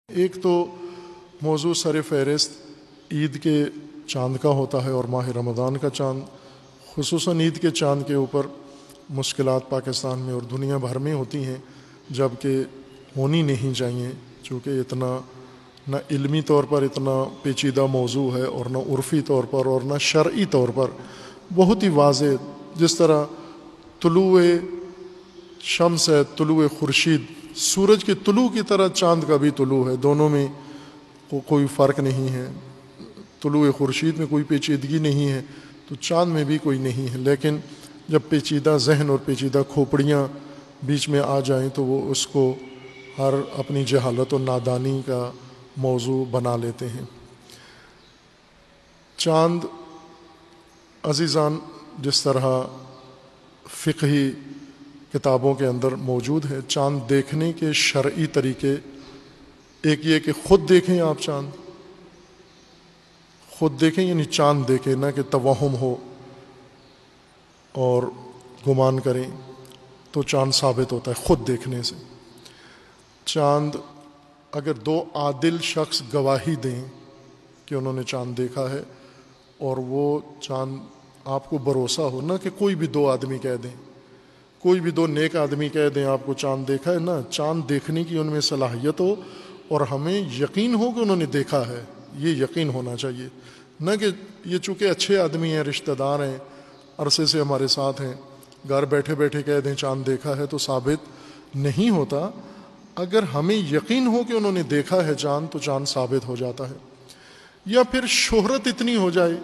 ایک تو موضوع سر فہرست عید کے چاند کا ہوتا ہے اور ماہ رمضان کا چاند، خصوصاً عید کے چاند کے اوپر مشکلات پاکستان میں اور دنیا بھر میں ہوتی ہیں، جب کہ ہونی نہیں چاہیے، چونکہ اتنا نہ علمی طور پر اتنا پیچیدہ موضوع ہے اور نہ عرفی طور پر اور نہ شرعی طور پر بہت ہی واضح، جس طرح طلوع شمس ہے، طلوع خورشید، سورج کے طلوع کی طرح چاند کا بھی طلوع ہے، دونوں میں کوئی فرق نہیں ہے، طلوع خورشید میں کوئی پیچیدگی نہیں ہے تو چاند میں بھی کوئی نہیں ہے، لیکن جب پیچیدہ ذہن اور پیچیدہ کھوپڑیاں بیچ میں آ جائیں تو وہ اس کو ہر اپنی جہالت و نادانی کا موضوع بنا لیتے ہیں۔ چاند عزیزان جس طرح فقہی کتابوں کے اندر موجود ہے، چاند دیکھنے کے شرعی طریقے، ایک یہ کہ خود دیکھیں، آپ چاند خود دیکھیں، یعنی چاند دیکھیں، نہ کہ توہم ہو اور گمان کریں، تو چاند ثابت ہوتا ہے خود دیکھنے سے۔ چاند اگر دو عادل شخص گواہی دیں کہ انہوں نے چاند دیکھا ہے اور وہ چاند آپ کو بھروسہ ہو، نہ کہ کوئی بھی دو آدمی کہہ دیں، کوئی بھی دو نیک آدمی کہہ دیں آپ کو چاند دیکھا ہے، نہ، چاند دیکھنے کی ان میں صلاحیت ہو اور ہمیں یقین ہو کہ انہوں نے دیکھا ہے، یہ یقین ہونا چاہیے، نہ کہ یہ چونکہ اچھے آدمی ہیں، رشتہ دار ہیں، عرصے سے ہمارے ساتھ ہیں، گھر بیٹھے بیٹھے کہہ دیں چاند دیکھا ہے، تو ثابت نہیں ہوتا۔ اگر ہمیں یقین ہو کہ انہوں نے دیکھا ہے چاند تو چاند ثابت ہو جاتا ہے۔ یا پھر شہرت اتنی ہو جائے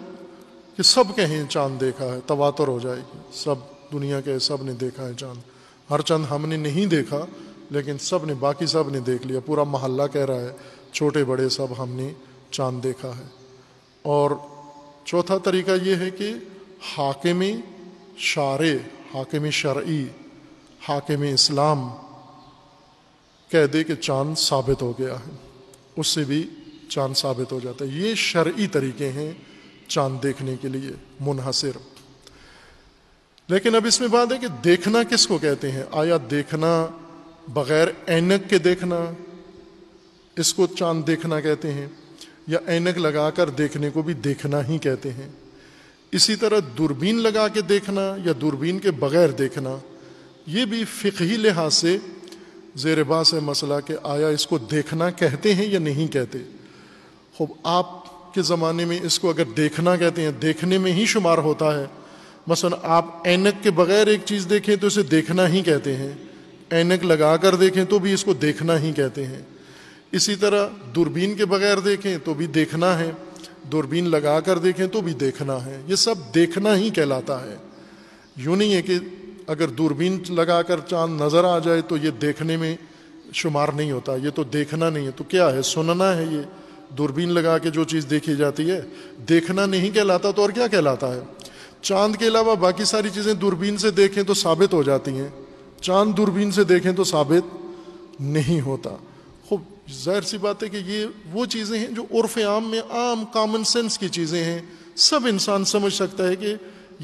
کہ سب کہیں چاند دیکھا ہے، تواتر ہو جائے گی، سب دنیا کے سب نے دیکھا ہے چاند، ہر چند ہم نے نہیں دیکھا لیکن سب نے، باقی سب نے دیکھ لیا، پورا محلہ کہہ رہا ہے، چھوٹے بڑے سب ہم نے چاند دیکھا ہے۔ اور چوتھا طریقہ یہ ہے کہ حاکم شارع، حاکم شرعی، حاکم اسلام کہہ دے کہ چاند ثابت ہو گیا ہے، اس سے بھی چاند ثابت ہو جاتا ہے۔ یہ شرعی طریقے ہیں چاند دیکھنے کے لیے منحصر۔ لیکن اب اس میں بات ہے کہ دیکھنا کس کو کہتے ہیں؟ آیا دیکھنا بغیر اینک کے دیکھنا، اس کو چاند دیکھنا کہتے ہیں، یا اینک لگا کر دیکھنے کو بھی دیکھنا ہی کہتے ہیں؟ اسی طرح دوربین لگا کے دیکھنا یا دوربین کے بغیر دیکھنا، یہ بھی فقہی لحاظ سے زیر بحث ہے مسئلہ کہ آیا اس کو دیکھنا کہتے ہیں یا نہیں کہتے۔ خب آپ کے زمانے میں اس کو اگر دیکھنا کہتے ہیں، دیکھنے میں ہی شمار ہوتا ہے، مثلا آپ اینک کے بغیر ایک چیز دیکھیں تو اسے دیکھنا ہی کہتے ہیں، اینک لگا کر دیکھیں تو بھی اس کو دیکھنا ہی کہتے ہیں۔ اسی طرح دوربین کے بغیر دیکھیں تو بھی دیکھنا ہے، دوربین لگا کر دیکھیں تو بھی دیکھنا ہے، یہ سب دیکھنا ہی کہلاتا ہے۔ یوں نہیں ہے کہ اگر دوربین لگا کر چاند نظر آ جائے تو یہ دیکھنے میں شمار نہیں ہوتا، یہ تو دیکھنا نہیں ہے، تو کیا ہے؟ سننا ہے۔ یہ دوربین لگا کے جو چیز دیکھی جاتی ہے دیکھنا نہیں کہلاتا تو اور کیا کہلاتا ہے؟ چاند کے علاوہ باقی ساری چیزیں دوربین سے دیکھیں تو ثابت ہو جاتی ہیں، چاند دوربین سے دیکھیں تو ثابت نہیں ہوتا۔ خوب ظاہر سی بات ہے کہ یہ وہ چیزیں ہیں جو عرف عام میں عام کامن سینس کی چیزیں ہیں، سب انسان سمجھ سکتا ہے کہ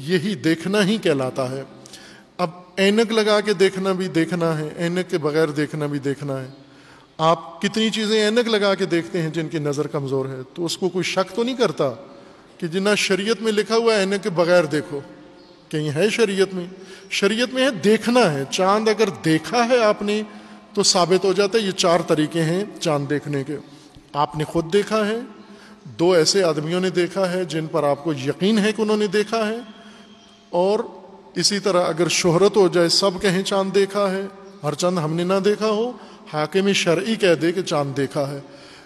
یہی دیکھنا ہی کہلاتا ہے۔ اب اینک لگا کے دیکھنا بھی دیکھنا ہے، اینک کے بغیر دیکھنا بھی دیکھنا ہے۔ آپ کتنی چیزیں اینک لگا کے دیکھتے ہیں جن کی نظر کمزور ہے، تو اس کو کوئی شک تو نہیں کرتا کہ جنہیں شریعت میں لکھا ہوا ہے اینک کے بغیر دیکھو، کہیں ہے شریعت میں؟ شریعت میں ہے دیکھنا ہے۔ چاند اگر دیکھا ہے آپ نے تو ثابت ہو جاتا ہے۔ یہ 4 طریقے ہیں چاند دیکھنے کے۔ آپ نے خود دیکھا ہے، 2 ایسے آدمیوں نے دیکھا ہے جن پر آپ کو یقین ہے کہ انہوں نے دیکھا ہے، اور اسی طرح اگر شہرت ہو جائے، سب کہیں چاند دیکھا ہے، ہر چند ہم نے نہ دیکھا ہو، حاکم شرعی کہہ دے کہ چاند دیکھا ہے۔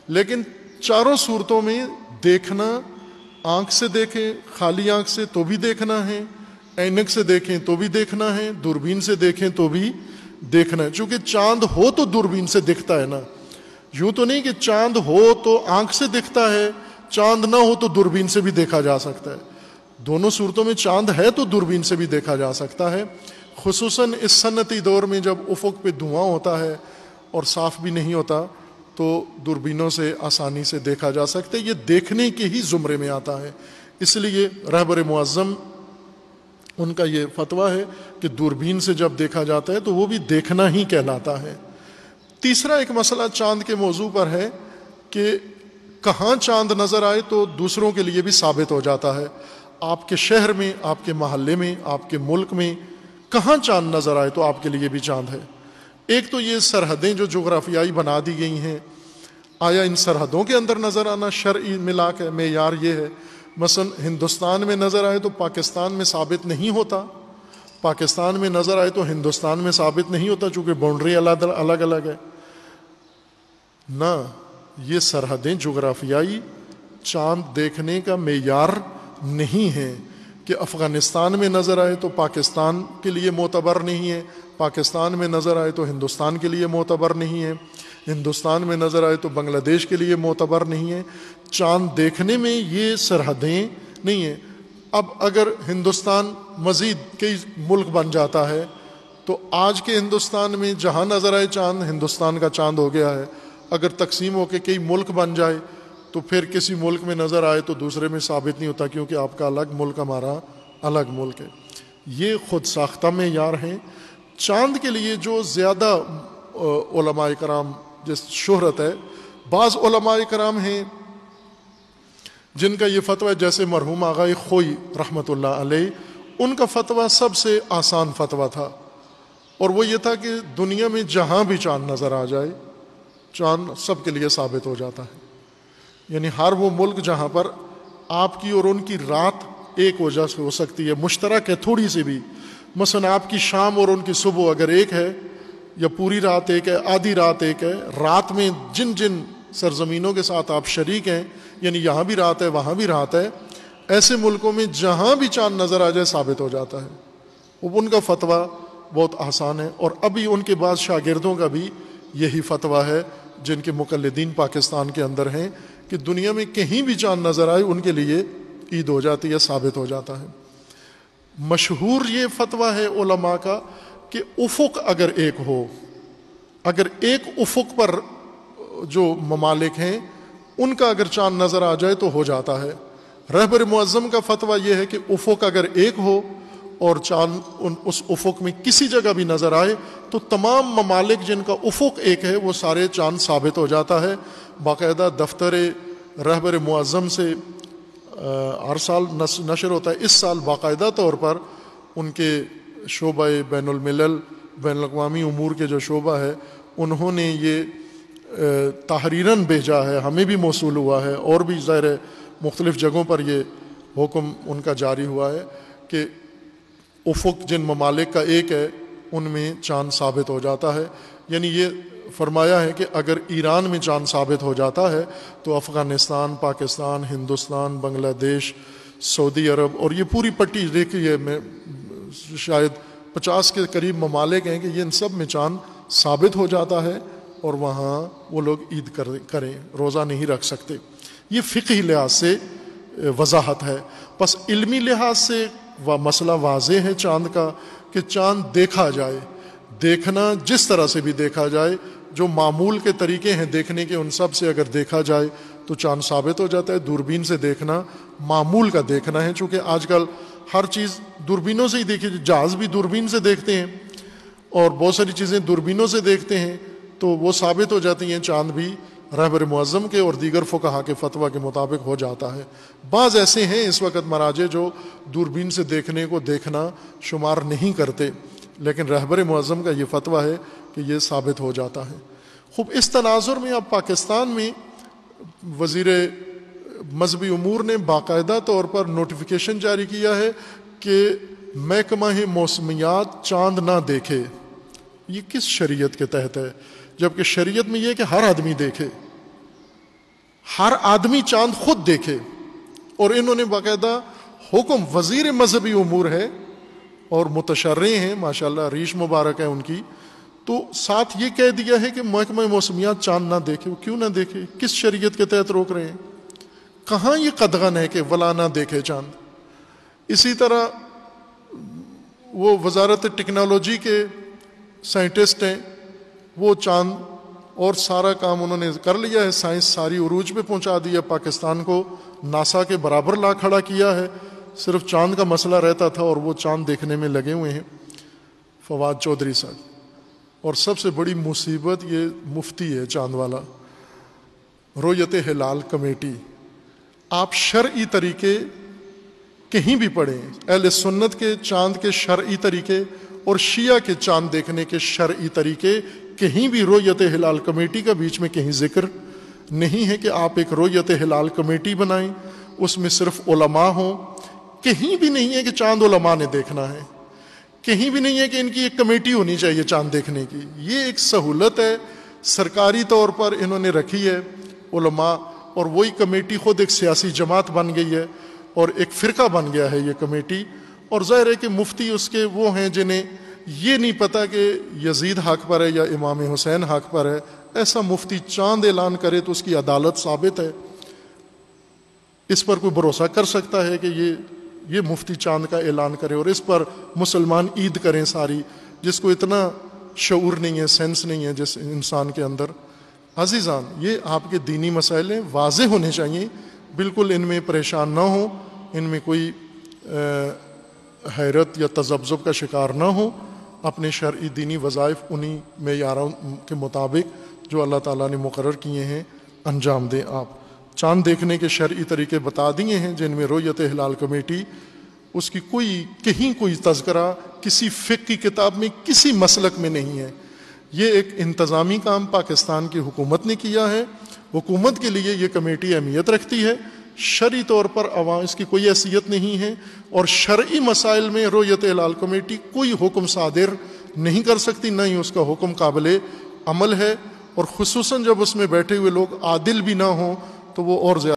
لیکن چاروں صورتوں میں دیکھنا، آنکھ سے دیکھیں، خالی آنکھ سے تو بھی دیکھنا ہے، اینک سے دیکھیں تو بھی دیکھنا ہے، دوربین سے دیکھیں تو بھی دیکھنا ہے، چونکہ چاند ہو تو دوربین سے دکھتا ہے نا۔ یوں تو نہیں کہ چاند ہو تو آنکھ سے دکھتا ہے، چاند نہ ہو تو دوربین سے بھی دیکھا جا سکتا ہے۔ دونوں صورتوں میں چاند ہے تو دوربین سے بھی دیکھا جا سکتا ہے، خصوصاً اس صنعتی دور میں جب افق پہ دھواں ہوتا ہے اور صاف بھی نہیں ہوتا تو دوربینوں سے آسانی سے دیکھا جا سکتا ہے۔ یہ دیکھنے کے ہی زمرے میں آتا ہے، اس لیے رہبر معظم ان کا یہ فتویٰ ہے کہ دوربین سے جب دیکھا جاتا ہے تو وہ بھی دیکھنا ہی کہلاتا ہے۔ تیسرا ایک مسئلہ چاند کے موضوع پر ہے کہ کہاں چاند نظر آئے تو دوسروں کے لیے بھی ثابت ہو جاتا ہے. آپ کے شہر میں، آپ کے محلے میں، آپ کے ملک میں کہاں چاند نظر آئے تو آپ کے لیے بھی چاند ہے. ایک تو یہ سرحدیں جو جغرافیائی بنا دی گئی ہیں، آیا ان سرحدوں کے اندر نظر آنا شرعی ملاک ہے، معیار یہ ہے. مثلا ہندوستان میں نظر آئے تو پاکستان میں ثابت نہیں ہوتا، پاکستان میں نظر آئے تو ہندوستان میں ثابت نہیں ہوتا، چونکہ باؤنڈری الگ الگ ہے. نہ، یہ سرحدیں جغرافیائی چاند دیکھنے کا معیار نہیں ہے کہ افغانستان میں نظر آئے تو پاکستان کے لیے معتبر نہیں ہے، پاکستان میں نظر آئے تو ہندوستان کے لیے معتبر نہیں ہے، ہندوستان میں نظر آئے تو بنگلہ دیش کے لیے معتبر نہیں ہے. چاند دیکھنے میں یہ سرحدیں نہیں ہیں. اب اگر ہندوستان مزید کئی ملک بن جاتا ہے تو آج کے ہندوستان میں جہاں نظر آئے چاند ہندوستان کا چاند ہو گیا ہے. اگر تقسیم ہو کے کئی ملک بن جائے تو پھر کسی ملک میں نظر آئے تو دوسرے میں ثابت نہیں ہوتا، کیونکہ آپ کا الگ ملک، ہمارا الگ ملک ہے. یہ خود ساختہ معیار ہیں. چاند کے لیے جو زیادہ علماء کرام جس شہرت ہے، بعض علماء کرام ہیں جن کا یہ فتویٰ ہے، جیسے مرحوم آغا خوئی رحمۃ اللہ علیہ، ان کا فتویٰ سب سے آسان فتویٰ تھا، اور وہ یہ تھا کہ دنیا میں جہاں بھی چاند نظر آ جائے چاند سب کے لیے ثابت ہو جاتا ہے. یعنی ہر وہ ملک جہاں پر آپ کی اور ان کی رات ایک وجہ سے ہو سکتی ہے، مشترک ہے تھوڑی سی بھی، مثلا آپ کی شام اور ان کی صبح اگر ایک ہے، یا پوری رات ایک ہے، آدھی رات ایک ہے، رات میں جن جن سرزمینوں کے ساتھ آپ شریک ہیں، یعنی یہاں بھی رات ہے وہاں بھی رات ہے، ایسے ملکوں میں جہاں بھی چاند نظر آ جائے ثابت ہو جاتا ہے. ان کا فتویٰ بہت آسان ہے، اور ابھی ان کے بعض شاگردوں کا بھی یہی فتویٰ ہے جن کے مقلدین پاکستان کے اندر ہیں، کہ دنیا میں کہیں بھی چاند نظر آئے ان کے لیے عید ہو جاتی ہے، ثابت ہو جاتا ہے. مشہور یہ فتویٰ ہے علماء کا کہ افق اگر ایک ہو، اگر ایک افق پر جو ممالک ہیں ان کا اگر چاند نظر آ جائے تو ہو جاتا ہے. رہبر معظم کا فتویٰ یہ ہے کہ افق اگر ایک ہو اور چاند اس افق میں کسی جگہ بھی نظر آئے تو تمام ممالک جن کا افق ایک ہے وہ سارے چاند ثابت ہو جاتا ہے. باقاعدہ دفتر رہبر معظم سے ہر سال نشر ہوتا ہے. اس سال باقاعدہ طور پر ان کے شعبہ بین الملل بین الاقوامی امور کے جو شعبہ ہے انہوں نے یہ تحریراً بھیجا ہے، ہمیں بھی موصول ہوا ہے، اور بھی ظاہر مختلف جگہوں پر یہ حکم ان کا جاری ہوا ہے کہ افق جن ممالک کا ایک ہے ان میں چاند ثابت ہو جاتا ہے. یعنی یہ فرمایا ہے کہ اگر ایران میں چاند ثابت ہو جاتا ہے تو افغانستان، پاکستان، ہندوستان، بنگلہ دیش، سعودی عرب، اور یہ پوری پٹی دیکھیے میں شاید 50 کے قریب ممالک ہیں کہ یہ ان سب میں چاند ثابت ہو جاتا ہے، اور وہاں وہ لوگ عید کریں، روزہ نہیں رکھ سکتے. یہ فقہی لحاظ سے وضاحت ہے. پس علمی لحاظ سے مسئلہ واضح ہے چاند کا کہ چاند دیکھا جائے، دیکھنا جس طرح سے بھی دیکھا جائے، جو معمول کے طریقے ہیں دیکھنے کے ان سب سے اگر دیکھا جائے تو چاند ثابت ہو جاتا ہے. دوربین سے دیکھنا معمول کا دیکھنا ہے، چونکہ آج کل ہر چیز دوربینوں سے ہی دیکھی، جہاز بھی دوربین سے دیکھتے ہیں اور بہت ساری چیزیں دوربینوں سے دیکھتے ہیں تو وہ ثابت ہو جاتی ہیں. چاند بھی رہبر معظم کے اور دیگر فقہا کے فتویٰ کے مطابق ہو جاتا ہے. بعض ایسے ہیں اس وقت مراجع جو دوربین سے دیکھنے کو دیکھنا شمار نہیں کرتے، لیکن رہبر معظم کا یہ فتویٰ ہے کہ یہ ثابت ہو جاتا ہے. خوب اس تناظر میں اب پاکستان میں وزیر مذہبی امور نے باقاعدہ طور پر نوٹیفیکیشن جاری کیا ہے کہ محکمہ موسمیات چاند نہ دیکھے. یہ کس شریعت کے تحت ہے؟ جبکہ شریعت میں یہ ہے کہ ہر آدمی دیکھے، ہر آدمی چاند خود دیکھے. اور انہوں نے باقاعدہ حکم، وزیر مذہبی امور ہے اور متشرع ہیں ماشاءاللہ، ریش مبارک ہے ان کی، تو ساتھ یہ کہہ دیا ہے کہ محکمہ موسمیات چاند نہ دیکھے. وہ کیوں نہ دیکھے؟ کس شریعت کے تحت روک رہے ہیں؟ کہاں یہ قدغن ہے کہ ولا نہ دیکھے چاند؟ اسی طرح وہ وزارت ٹیکنالوجی کے سائنٹسٹ ہیں، وہ چاند اور سارا کام انہوں نے کر لیا ہے، سائنس ساری عروج پہ پہنچا دیا، پاکستان کو ناسا کے برابر لا کھڑا کیا ہے. صرف چاند کا مسئلہ رہتا تھا اور وہ چاند دیکھنے میں لگے ہوئے ہیں. فواد چودھری صاحب اور سب سے بڑی مصیبت یہ مفتی ہے چاند والا، رؤیت ہلال کمیٹی۔ آپ شرعی طریقے کہیں بھی پڑھیں، اہل سنت کے چاند کے شرعی طریقے اور شیعہ کے چاند دیکھنے کے شرعی طریقے، کہیں بھی رؤیت ہلال کمیٹی کا بیچ میں کہیں ذکر نہیں ہے کہ آپ ایک رؤیت ہلال کمیٹی بنائیں، اس میں صرف علماء ہوں۔ کہیں بھی نہیں ہے کہ چاند علماء نے دیکھنا ہے، کہیں بھی نہیں ہے کہ ان کی ایک کمیٹی ہونی چاہیے چاند دیکھنے کی۔ یہ ایک سہولت ہے سرکاری طور پر انہوں نے رکھی ہے علماء، اور وہی کمیٹی خود ایک سیاسی جماعت بن گئی ہے اور ایک فرقہ بن گیا ہے یہ کمیٹی۔ اور ظاہر ہے کہ مفتی اس کے وہ ہیں جنہیں یہ نہیں پتہ کہ یزید حق پر ہے یا امام حسین حق پر ہے۔ ایسا مفتی چاند اعلان کرے تو اس کی عدالت ثابت ہے، اس پر کوئی بھروسہ کر سکتا ہے کہ یہ مفتی چاند کا اعلان کرے اور اس پر مسلمان عید کریں ساری، جس کو اتنا شعور نہیں ہے، سینس نہیں ہے جس انسان کے اندر۔ عزیزان، یہ آپ کے دینی مسائل ہیں، واضح ہونے چاہیے، بالکل ان میں پریشان نہ ہوں، ان میں کوئی حیرت یا تذبذب کا شکار نہ ہوں، اپنے شرعی دینی وظائف انہی معیاروں کے مطابق جو اللہ تعالیٰ نے مقرر کیے ہیں انجام دیں۔ آپ چاند دیکھنے کے شرعی طریقے بتا دیے ہیں جن میں رؤیت ہلال کمیٹی، اس کی کہیں کوئی تذکرہ کسی فقہ کی کتاب میں کسی مسلک میں نہیں ہے۔ یہ ایک انتظامی کام پاکستان کی حکومت نے کیا ہے، حکومت کے لیے یہ کمیٹی اہمیت رکھتی ہے، شرعی طور پر عوام اس کی کوئی حیثیت نہیں ہے، اور شرعی مسائل میں رؤیت ہلال کمیٹی کوئی حکم صادر نہیں کر سکتی، نہ ہی اس کا حکم قابل عمل ہے، اور خصوصاً جب اس میں بیٹھے ہوئے لوگ عادل بھی نہ ہوں تو وہ اور زیادہ